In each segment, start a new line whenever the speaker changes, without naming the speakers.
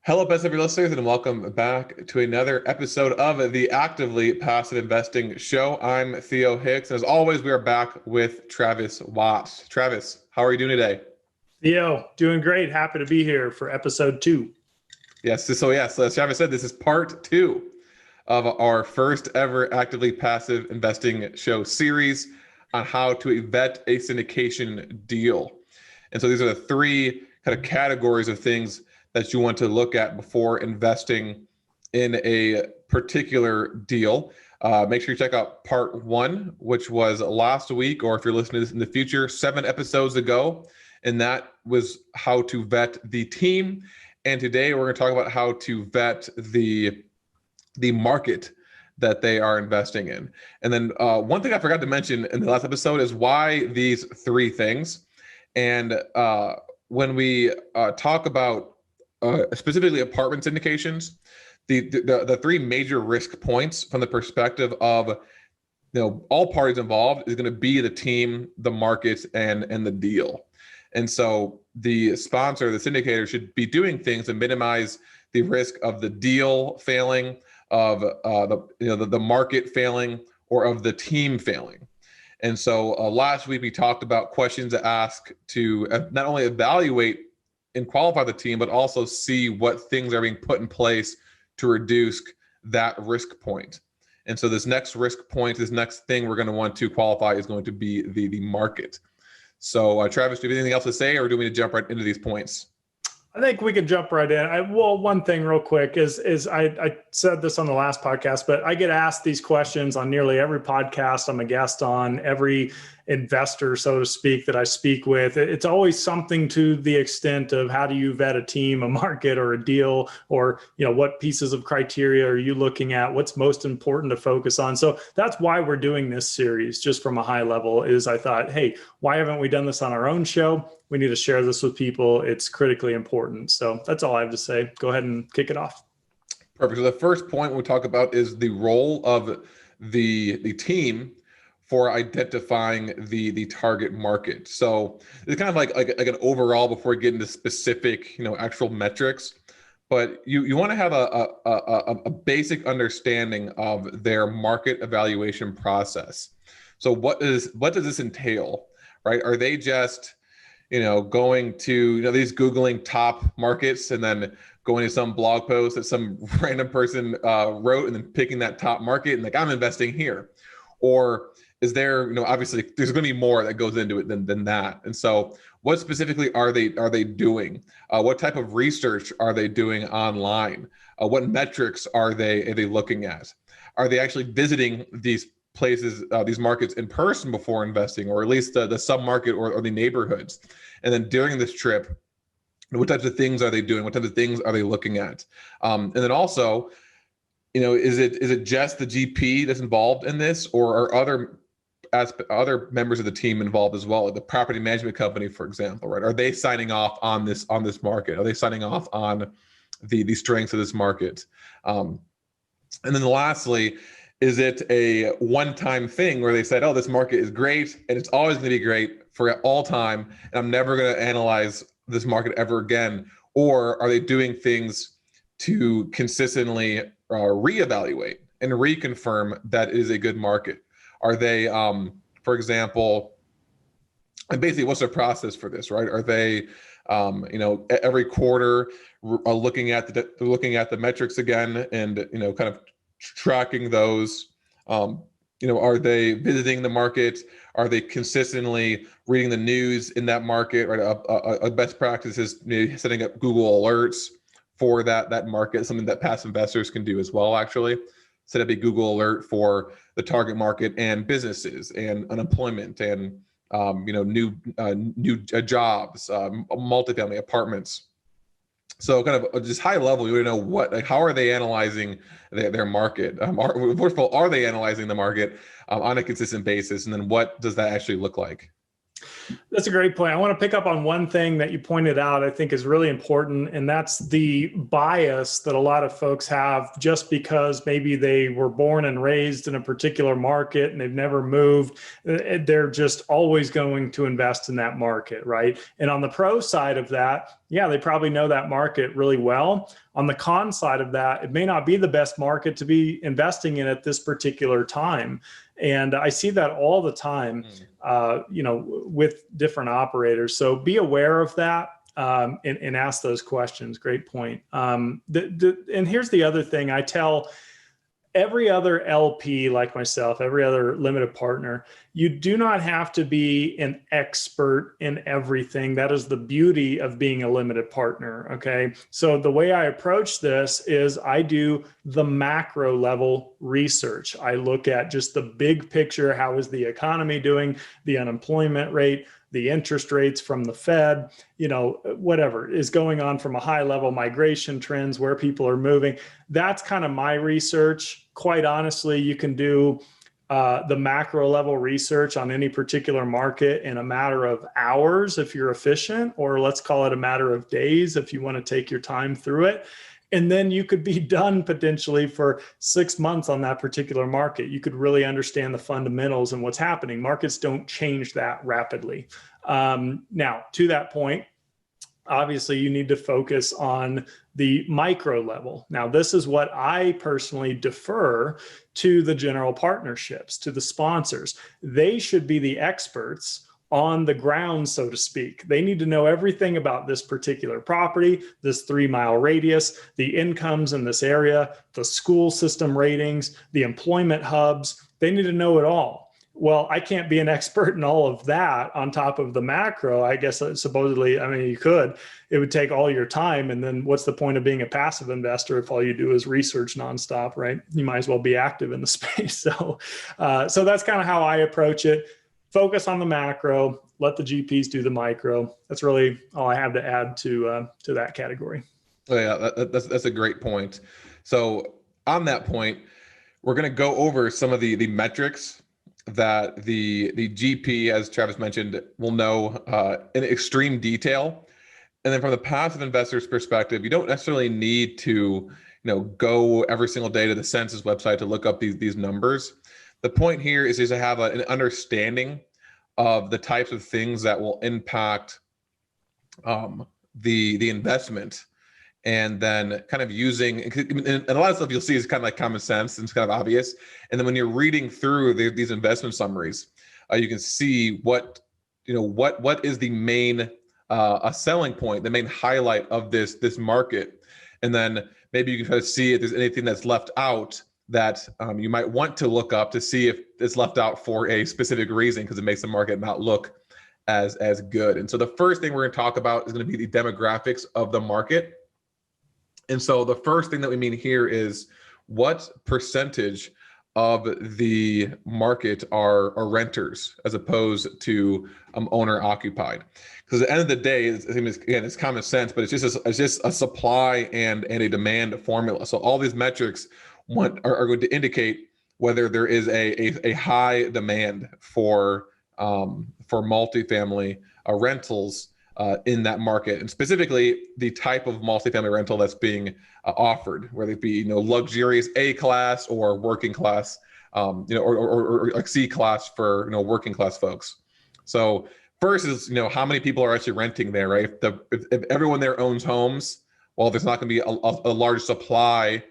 Hello, best of your listeners, and welcome back to another episode of the Actively Passive Investing Show. I'm Theo Hicks, and as always, we are back with Travis Watts. Travis, how are you doing today?
Theo, doing great. Happy to be here for episode two.
So as Travis said, this is part two of our first ever Actively Passive Investing Show series on how to vet a syndication deal. And so these are the three kind of categories of things that you want to look at before investing in a particular deal. Make sure you check out part one, which was last week, or if you're listening to this in the future, 7 episodes ago. And that was how to vet the team. And today we're going to talk about how to vet the market that they are investing in. And then one thing I forgot to mention in the last episode is why these three things. And when we talk about specifically apartment syndications, the three major risk points from the perspective of all parties involved is going to be the team, the market, and the deal. And so the sponsor, the syndicator, should be doing things to minimize the risk of the deal failing, of the market failing, or of the team failing. And so last week we talked about questions to ask to not only evaluate and qualify the team, but also see what things are being put in place to reduce that risk point. And so this next risk point, this next thing we're going to want to qualify is going to be the market. So Travis, do you have anything else to say, or do we need to jump right into these points?
I think we could jump right in. One thing real quick is I said this on the last podcast, but I get asked these questions on nearly every podcast I'm a guest on, every investor, so to speak, that I speak with. It's always something to the extent of how do you vet a team, a market, or a deal, or what pieces of criteria are you looking at? What's most important to focus on? So that's why we're doing this series, just from a high level, is I thought, hey, why haven't we done this on our own show? We need to share this with people. It's critically important. So that's all I have to say. Go ahead and kick it off.
Perfect. So the first point we talk about is the role of the team for identifying the target market. So it's kind of like an overall before we get into specific actual metrics, but you want to have a basic understanding of their market evaluation process. So what does this entail, right? Are they just going to these Googling top markets and then going to some blog post that some random person wrote and then picking that top market and like, I'm investing here? Or is there, obviously there's going to be more that goes into it than that. And so what specifically are they doing? What type of research are they doing online? What metrics are they looking at? Are they actually visiting these places, these markets in person before investing, or at least the sub-market or the neighborhoods? And then during this trip, what types of things are they doing? What types of things are they looking at? And then also, is it just the GP that's involved in this, or are other members of the team involved as well? Like the property management company, for example, right? Are they signing off on this market? Are they signing off on the strengths of this market? And then lastly, is it a one-time thing where they said, oh, this market is great and it's always going to be great for all time, and I'm never going to analyze this market ever again? Or are they doing things to consistently reevaluate and reconfirm that it is a good market? Are they, for example, and basically what's their process for this, right? Are they, every quarter looking at the metrics again and, kind of tracking those? Are they visiting the market? Are they consistently reading the news in that market? Right, a best practice is setting up Google alerts for that market, something that passive investors can do as well. Actually, set up a Google alert for the target market and businesses and unemployment and new jobs, multifamily apartments. So kind of just high level, you know how are they analyzing their market? First of all, are they analyzing the market on a consistent basis? And then what does that actually look like?
That's a great point. I want to pick up on one thing that you pointed out, I think is really important, and that's the bias that a lot of folks have just because maybe they were born and raised in a particular market and they've never moved. They're just always going to invest in that market, right? And on the pro side of that, yeah, they probably know that market really well. On the con side of that, it may not be the best market to be investing in at this particular time. And I see that all the time, with different operators. So be aware of that and ask those questions. Great point. And here's the other thing I tell every other LP like myself, every other limited partner, you do not have to be an expert in everything. That is the beauty of being a limited partner, okay? So the way I approach this is I do the macro level research. I look at just the big picture. How is the economy doing? The unemployment rate, the interest rates from the Fed, whatever is going on from a high level, migration trends, where people are moving. That's kind of my research. Quite honestly, you can do the macro level research on any particular market in a matter of hours if you're efficient, or let's call it a matter of days if you want to take your time through it. And then you could be done potentially for 6 months on that particular market. You could really understand the fundamentals and what's happening. Markets don't change that rapidly. Now, to that point, obviously you need to focus on the micro level. Now, this is what I personally defer to the general partnerships, to the sponsors. They should be the experts on the ground, so to speak. They need to know everything about this particular property, this 3-mile radius, the incomes in this area, the school system ratings, the employment hubs. They need to know it all. Well, I can't be an expert in all of that on top of the macro. I guess supposedly, you could. It would take all your time. And then what's the point of being a passive investor if all you do is research nonstop, right? You might as well be active in the space. So that's kind of how I approach it. Focus on the macro, let the GPs do the micro. That's really all I have to add to that category.
Oh, yeah, that's a great point. So on that point, we're going to go over some of the metrics that the GP, as Travis mentioned, will know in extreme detail. And then from the passive investor's perspective, you don't necessarily need to go every single day to the census website to look up these numbers. The point here is to have an understanding of the types of things that will impact the investment, and then kind of using, and a lot of stuff you'll see is kind of like common sense and it's kind of obvious. And then when you're reading through these investment summaries, you can see what is the main a selling point, the main highlight of this market, and then maybe you can try to see if there's anything that's left out that you might want to look up to see if it's left out for a specific reason, because it makes the market not look as good. And so the first thing we're going to talk about is going to be the demographics of the market. And so the first thing that we mean here is what percentage of the market are renters as opposed to owner occupied. Because at the end of the day, it's common sense, but it's just a supply and a demand formula. So all these metrics are going to indicate whether there is a high demand for multifamily rentals in that market, and specifically the type of multifamily rental that's being offered, whether it be luxurious A class or working class, or like C class for working class folks. So first is how many people are actually renting there, right? If everyone there owns homes, well, there's not going to be a large supply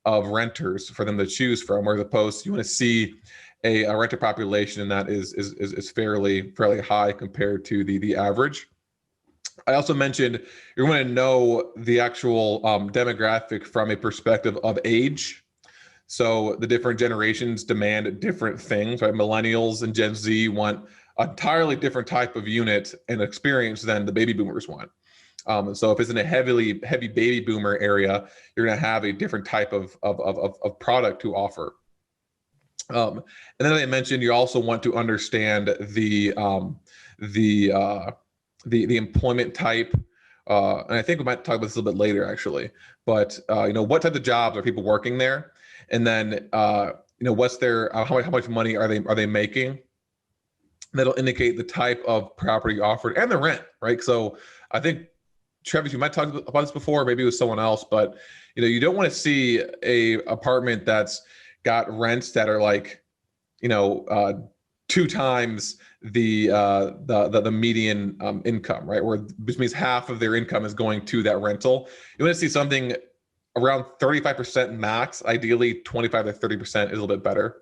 of renters for them to choose from, whereas opposed you want to see a renter population that is fairly high compared to the average. I also mentioned you're going to know the actual demographic from a perspective of age. So the different generations demand different things, right? Millennials and Gen Z want an entirely different type of unit and experience than the baby boomers want. So if it's in a heavy baby boomer area, you're going to have a different type of product to offer. And then I mentioned you also want to understand the employment type. And I think we might talk about this a little bit later, actually. But what type of jobs are people working there, and then what's their how much money are they making, that'll indicate the type of property offered and the rent, right? So I think, Travis, you might talk about this before, maybe it was someone else, but you don't want to see a apartment that's got rents that are like, 2 times the median income, right? Which means half of their income is going to that rental. You want to see something around 35% max. Ideally, 25 to 30% is a little bit better.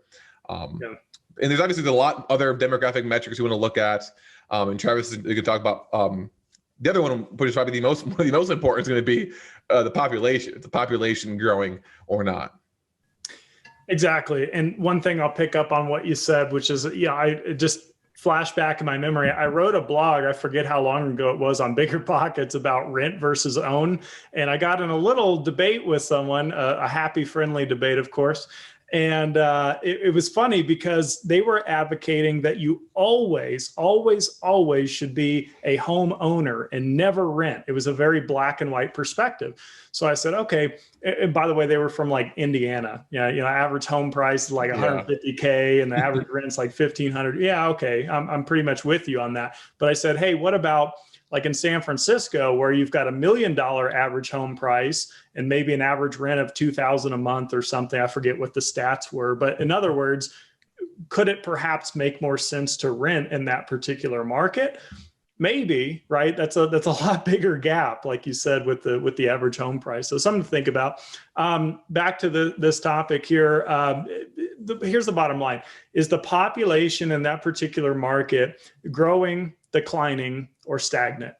Yeah. And there's obviously a lot other demographic metrics you want to look at. And Travis, you could talk about the other one, which is probably one of the most important, is going to be the population. Is the population growing or not?
Exactly. And one thing I'll pick up on what you said, which is, I just flashback in my memory. I wrote a blog, I forget how long ago it was, on Bigger Pockets about rent versus own. And I got in a little debate with someone, a happy, friendly debate, of course. And it was funny because they were advocating that you always should be a home owner and never rent. It was a very black and white perspective. So I said, okay. And by the way, they were from like Indiana. Average home price is like $150K and the average rent's like $1,500. Yeah, okay. I'm pretty much with you on that. But I said, hey, what about like in San Francisco, where you've got $1 million average home price and maybe an average rent of $2,000 a month or something? I forget what the stats were, but in other words, could it perhaps make more sense to rent in that particular market? Maybe, right? That's a lot bigger gap, like you said, with the average home price. So something to think about. Back to this topic here. Here's the bottom line: is the population in that particular market growing, declining, or stagnant?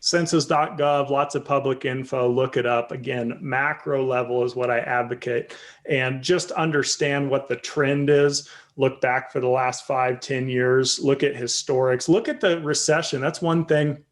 Census.gov, lots of public info, look it up. Again, macro level is what I advocate. And just understand what the trend is. Look back for the last 5-10 years, look at historics, look at the recession. That's one thing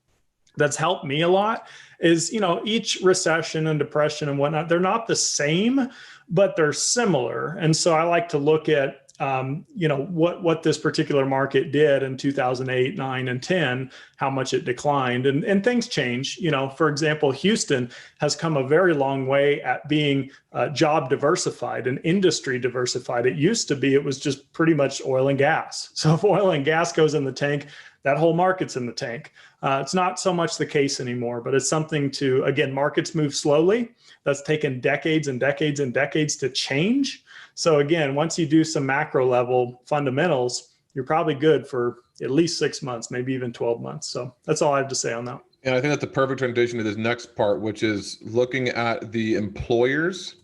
that's helped me a lot is, each recession and depression and whatnot, they're not the same, but they're similar. And so I like to look at what this particular market did in 2008, 9, and 10, how much it declined, and things change. For example, Houston has come a very long way at being job diversified and industry diversified. It used to be, it was just pretty much oil and gas. So if oil and gas goes in the tank, that whole market's in the tank. It's not so much the case anymore, but it's something to, again, markets move slowly. That's taken decades and decades and decades to change. So again, once you do some macro level fundamentals, you're probably good for at least 6 months, maybe even 12 months. So that's all I have to say on that.
And I think that's a perfect transition to this next part, which is looking at the employers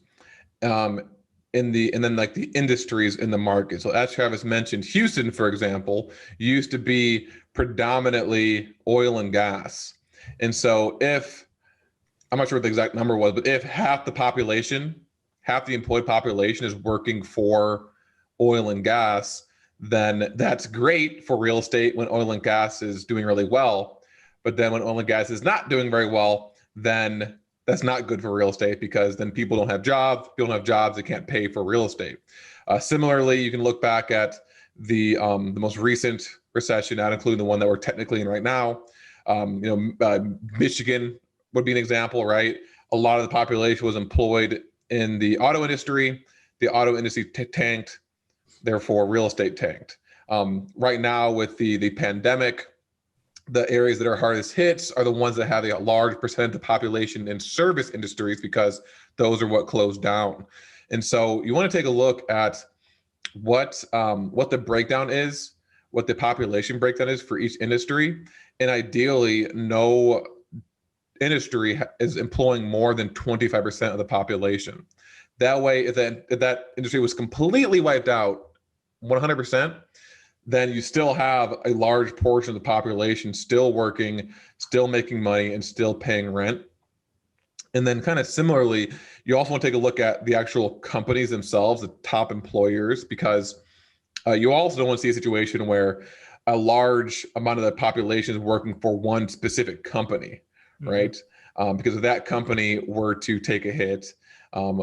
and then like the industries in the market. So as Travis mentioned, Houston, for example, used to be predominantly oil and gas. And so I'm not sure what the exact number was, but if half the employed population is working for oil and gas, then that's great for real estate when oil and gas is doing really well. But then when oil and gas is not doing very well, then that's not good for real estate, because then people don't have jobs. People don't have jobs, they can't pay for real estate. Similarly, you can look back at the most recent recession, not including the one that we're technically in right now. Michigan would be an example, right? A lot of the population was employed in the auto industry. The auto industry tanked, therefore real estate tanked. Right now with the pandemic, the areas that are hardest hit are the ones that have a large percent of the population in service industries, because those are what closed down. And so you want to take a look at what the breakdown is, what the population breakdown is for each industry. And ideally, no industry is employing more than 25% of the population. That way, if that industry was completely wiped out, 100%, then you still have a large portion of the population still working, still making money, and still paying rent. And then kind of similarly, you also want to take a look at the actual companies themselves, the top employers, because you also don't want to see a situation where a large amount of the population is working for one specific company, right? Because if that company were to take a hit,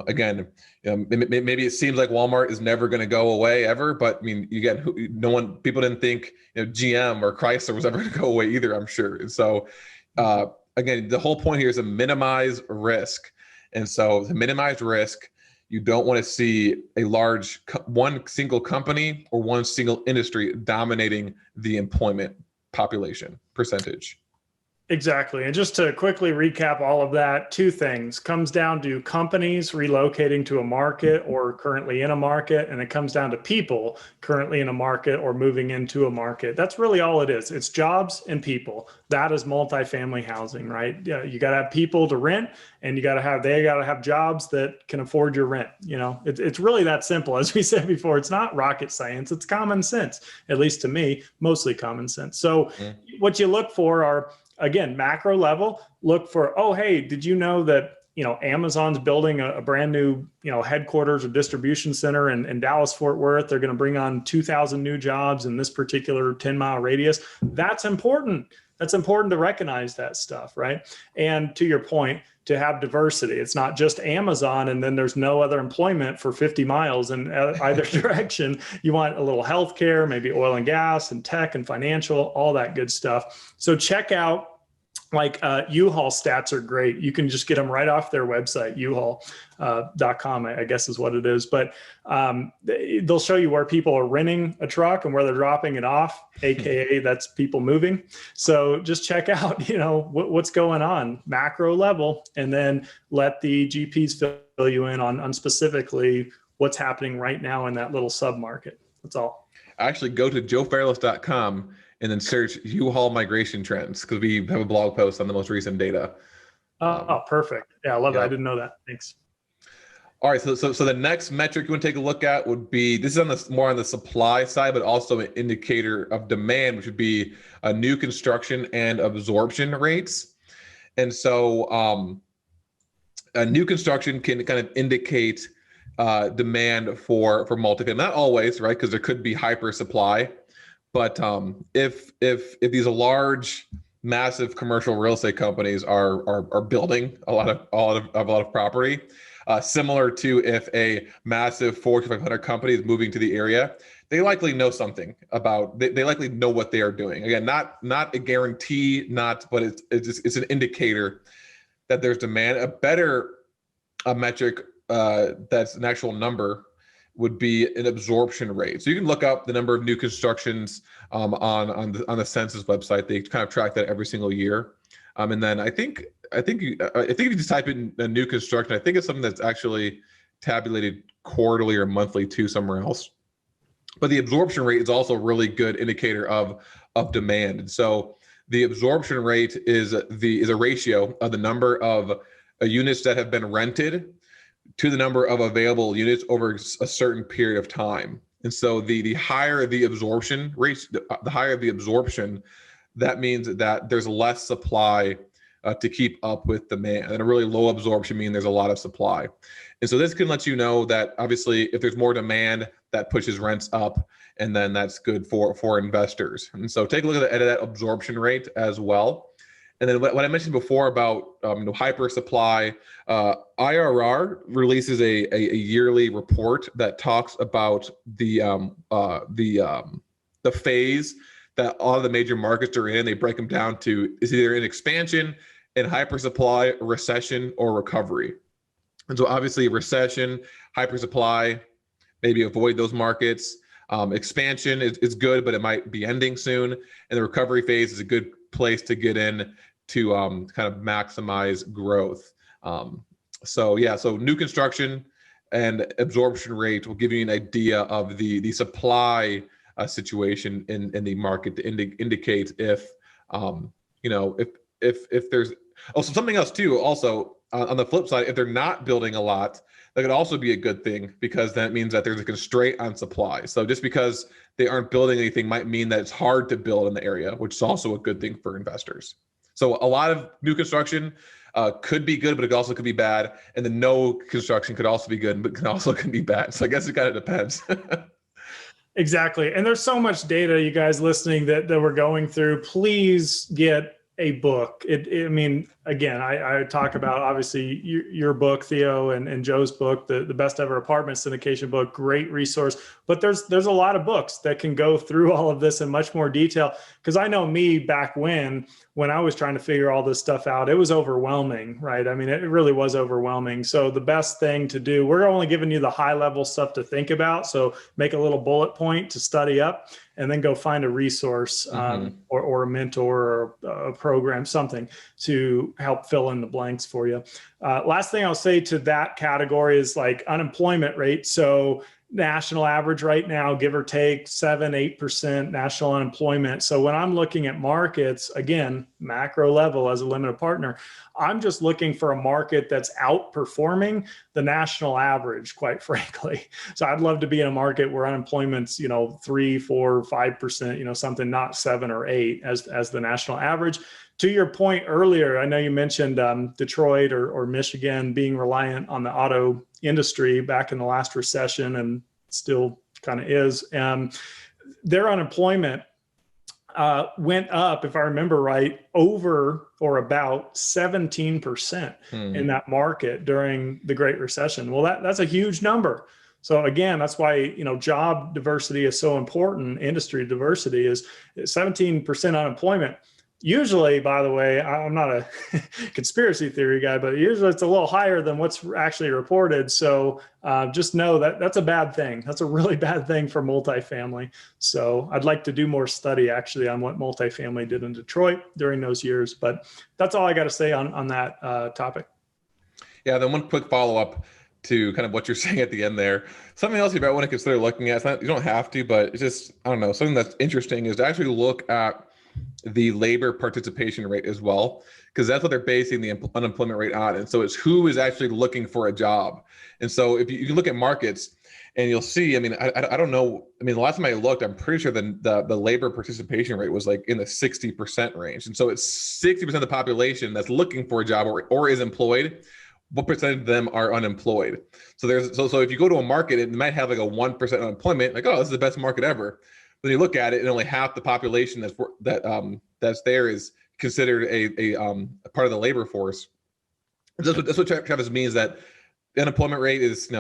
again, maybe it seems like Walmart is never going to go away ever, but I mean, people didn't think GM or Chrysler was ever going to go away either, I'm sure. And so, again, the whole point here is to minimize risk. And so to minimize risk, You don't want to see a large one single company or one single industry dominating the employment population percentage.
Exactly. And just to quickly recap all of that, two things comes down to companies relocating to a market or currently in a market, and it comes down to people currently in a market or moving into a market. That's really all it is. It's jobs and people. That is multifamily housing, right? Yeah, you got to have people to rent, and they got to have jobs that can afford your rent. It's really that simple. As we said before, it's not rocket science. It's common sense, at least to me, mostly common sense. So what you look for are, again, macro level, look for, oh, hey, did you know that, Amazon's building a brand new, headquarters or distribution center in Dallas, Fort Worth. They're going to bring on 2,000 new jobs in this particular 10-mile radius. That's important. That's important to recognize that stuff, right? And to your point, to have diversity. It's not just Amazon and then there's no other employment for 50 miles in either direction. You want a little healthcare, maybe oil and gas and tech and financial, all that good stuff. So check out, like U-Haul stats are great. You can just get them right off their website, uhaul.com, I guess is what it is. But they'll show you where people are renting a truck and where they're dropping it off, AKA that's people moving. So just check out, what's going on macro level, and then let the GPs fill you in on specifically what's happening right now in that little sub-market. That's all.
Actually, go to joefairless.com and then search U-Haul migration trends, because we have a blog post on the most recent data.
Oh, perfect. Yeah, I love that. I didn't know that. Thanks.
All right, so the next metric you want to take a look at would be, this is more on the supply side, but also an indicator of demand, which would be a new construction and absorption rates. And so a new construction can kind of indicate demand for multifamily. Not always, right? Because there could be hyper supply. But if these large, massive commercial real estate companies are building a lot of property, similar to if a massive Fortune 500 company is moving to the area, they likely know something about. They likely know what they are doing. Again, not a guarantee, but it's an indicator that there's demand. A better metric that's an actual number would be an absorption rate. So you can look up the number of new constructions on the census website. They kind of track that every single year. And then I think if you just type in a new construction, I think it's something that's actually tabulated quarterly or monthly too somewhere else. But the absorption rate is also a really good indicator of demand. And so the absorption rate is a ratio of the number of units that have been rented to the number of available units over a certain period of time. And so the higher the absorption rate, the higher the absorption, that means that there's less supply to keep up with demand. And a really low absorption means there's a lot of supply. And so this can let you know that obviously if there's more demand, that pushes rents up, and then that's good for investors. And so take a look at that absorption rate as well. And then what I mentioned before about hyper supply, IRR releases a yearly report that talks about the phase that all of the major markets are in. They break them down to, is either in expansion, in hyper supply, recession, or recovery. And so obviously recession, hyper supply, maybe avoid those markets. Expansion is good, but it might be ending soon. And the recovery phase is a good place to get in to kind of maximize growth. So new construction and absorption rate will give you an idea of the supply situation in the market to indicate if there's also something else too. Also on the flip side, if they're not building a lot, that could also be a good thing, because that means that there's a constraint on supply. So just because they aren't building anything might mean that it's hard to build in the area, which is also a good thing for investors. So a lot of new construction could be good, but it also could be bad. And then no construction could also be good, but can be bad. So I guess it kind of depends.
Exactly. And there's so much data, you guys listening, that we're going through. Please get a book. I mean, again, I talk about obviously your book, Theo, and Joe's book, the Best Ever Apartment Syndication book, great resource. But there's a lot of books that can go through all of this in much more detail. Because I know me back when I was trying to figure all this stuff out, it was overwhelming, right? I mean, it really was overwhelming. So the best thing to do, we're only giving you the high level stuff to think about. So make a little bullet point to study up, and then go find a resource or a mentor or a program, something to help fill in the blanks for you. Last thing I'll say to that category is like unemployment rate. So national average right now, give or take 7-8% national unemployment. So when I'm looking at markets, again, macro level as a limited partner, I'm just looking for a market that's outperforming the national average, quite frankly. So I'd love to be in a market where unemployment's, 3, 4, 5%, something not 7 or 8 as the national average. To your point earlier, I know you mentioned Detroit or Michigan being reliant on the auto industry back in the last recession, and still kind of is. Their unemployment went up, if I remember right, over or about 17% in that market during the Great Recession. Well, that's a huge number. So again, that's why, job diversity is so important. Industry diversity is 17% unemployment. Usually, by the way, I'm not a conspiracy theory guy, but usually it's a little higher than what's actually reported. So just know that that's a bad thing. That's a really bad thing for multifamily. So I'd like to do more study actually on what multifamily did in Detroit during those years. But that's all I got to say on that topic.
Yeah, then one quick follow-up to kind of what you're saying at the end there. Something else you might want to consider looking at, you don't have to, but it's just, I don't know, something that's interesting is to actually look at the labor participation rate as well, because that's what they're basing the unemployment rate on. And so it's who is actually looking for a job. And so if you look at markets and you'll see, I mean, I don't know. I mean, the last time I looked, I'm pretty sure the labor participation rate was like in the 60% range. And so it's 60% of the population that's looking for a job or is employed. What percentage of them are unemployed? So so if you go to a market, it might have like a 1% unemployment, like, oh, this is the best market ever. When you look at it, and only half the population that's there is considered a part of the labor force. That's what Travis means, that the unemployment rate is,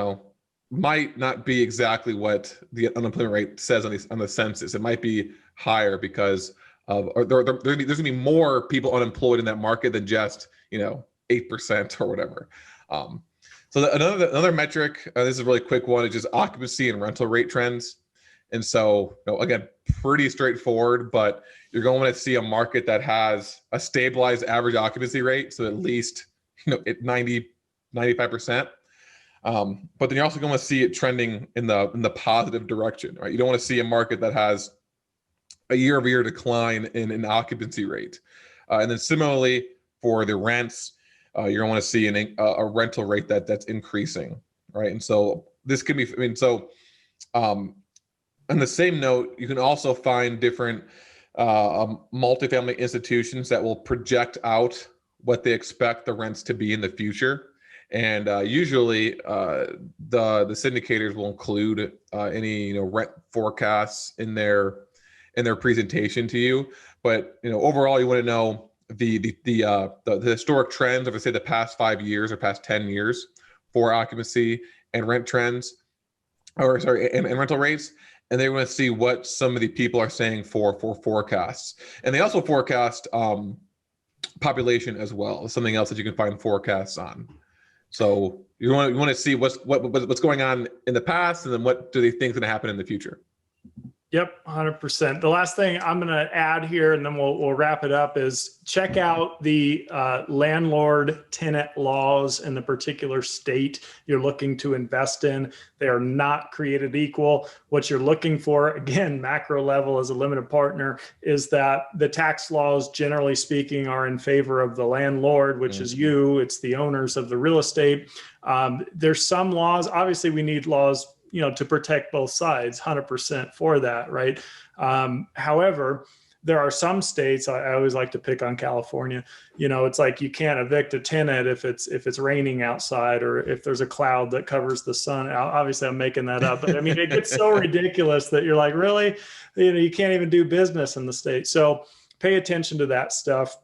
might not be exactly what the unemployment rate says on the census. It might be higher because there's gonna be more people unemployed in that market than just 8% or whatever. So another metric, this is a really quick one, is just occupancy and rental rate trends. And so, again, pretty straightforward, but you're going to see a market that has a stabilized average occupancy rate. So at least, at 95%. But then you're also going to see it trending in the positive direction, right? You don't want to see a market that has a year-over-year decline in occupancy rate. And then similarly for the rents, you're going to want to see a rental rate that's increasing, right? And so this can be, on the same note, you can also find different multifamily institutions that will project out what they expect the rents to be in the future. And usually the syndicators will include any rent forecasts in their presentation to you. But overall, you want to know the historic trends of, say, the past 5 years or past 10 years for occupancy and rent trends, and rental rates. And they want to see what some of the people are saying for forecasts. And they also forecast population as well. Something else that you can find forecasts on. So you want to see what's going on in the past, and then what do they think is going to happen in the future.
Yep, 100%. The last thing I'm going to add here, and then we'll wrap it up, is check out the landlord-tenant laws in the particular state you're looking to invest in. They are not created equal. What you're looking for, again, macro level as a limited partner, is that the tax laws, generally speaking, are in favor of the landlord, which is you. It's the owners of the real estate. There's some laws. Obviously, we need laws to protect both sides, 100% for that, right? However, there are some states, I always like to pick on California, it's like you can't evict a tenant if it's raining outside, or if there's a cloud that covers the sun. Obviously, I'm making that up, but I mean, it gets so ridiculous that you're like, really? You can't even do business in the state. So pay attention to that stuff.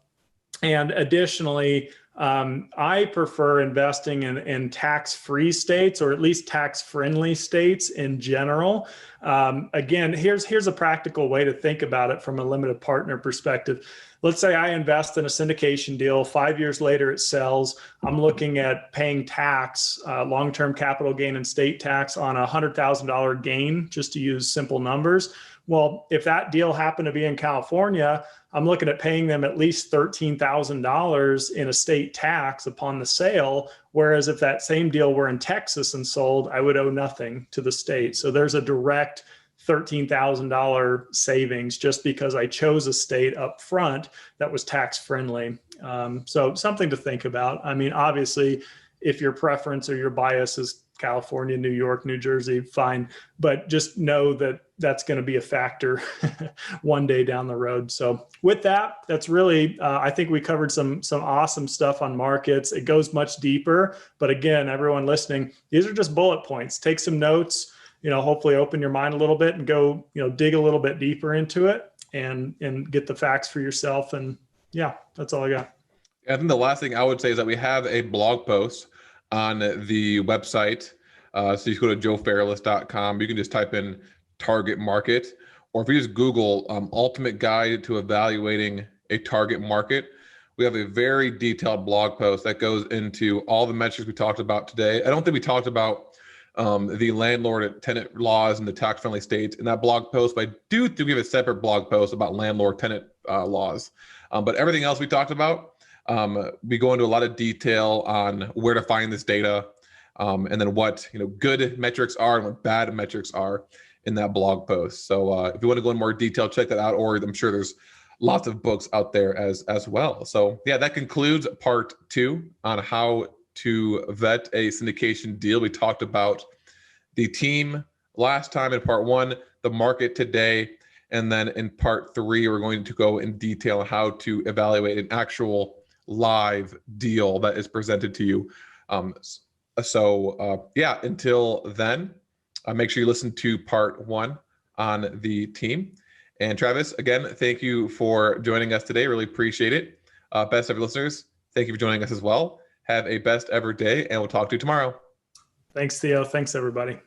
And additionally, I prefer investing in tax-free states, or at least tax-friendly states in general. Again, here's a practical way to think about it from a limited partner perspective. Let's say I invest in a syndication deal. 5 years later, it sells. I'm looking at paying tax, long-term capital gain and state tax on a $100,000 gain, just to use simple numbers. Well, if that deal happened to be in California, I'm looking at paying them at least $13,000 in estate tax upon the sale. Whereas if that same deal were in Texas and sold, I would owe nothing to the state. So there's a direct $13,000 savings just because I chose a state up front that was tax friendly. So something to think about. I mean, obviously, if your preference or your bias is California, New York, New Jersey, fine. But just know that that's going to be a factor one day down the road. So with that, that's really, I think we covered some awesome stuff on markets. It goes much deeper. But again, everyone listening, these are just bullet points. Take some notes, hopefully open your mind a little bit and go, dig a little bit deeper into it and get the facts for yourself. And yeah, that's all I got.
I think the last thing I would say is that we have a blog post on the website. So you can go to joefairless.com. You can just type in target market, or if you just Google ultimate guide to evaluating a target market, we have a very detailed blog post that goes into all the metrics we talked about today. I don't think we talked about the landlord and tenant laws in the tax-friendly states in that blog post, but I do think we have a separate blog post about landlord-tenant laws. But everything else we talked about, we go into a lot of detail on where to find this data, and then what good metrics are and what bad metrics are in that blog post. So if you want to go in more detail, check that out, or I'm sure there's lots of books out there as well. So yeah, that concludes part 2 on how to vet a syndication deal. We talked about the team last time in part 1, the market today, and then in part 3, we're going to go in detail on how to evaluate an actual live deal that is presented to you. Yeah, until then, make sure you listen to part 1 on the team. And Travis, again, thank you for joining us today. Really appreciate it. Best ever listeners, thank you for joining us as well. Have a best ever day, and we'll talk to you tomorrow.
Thanks, Theo. Thanks, everybody.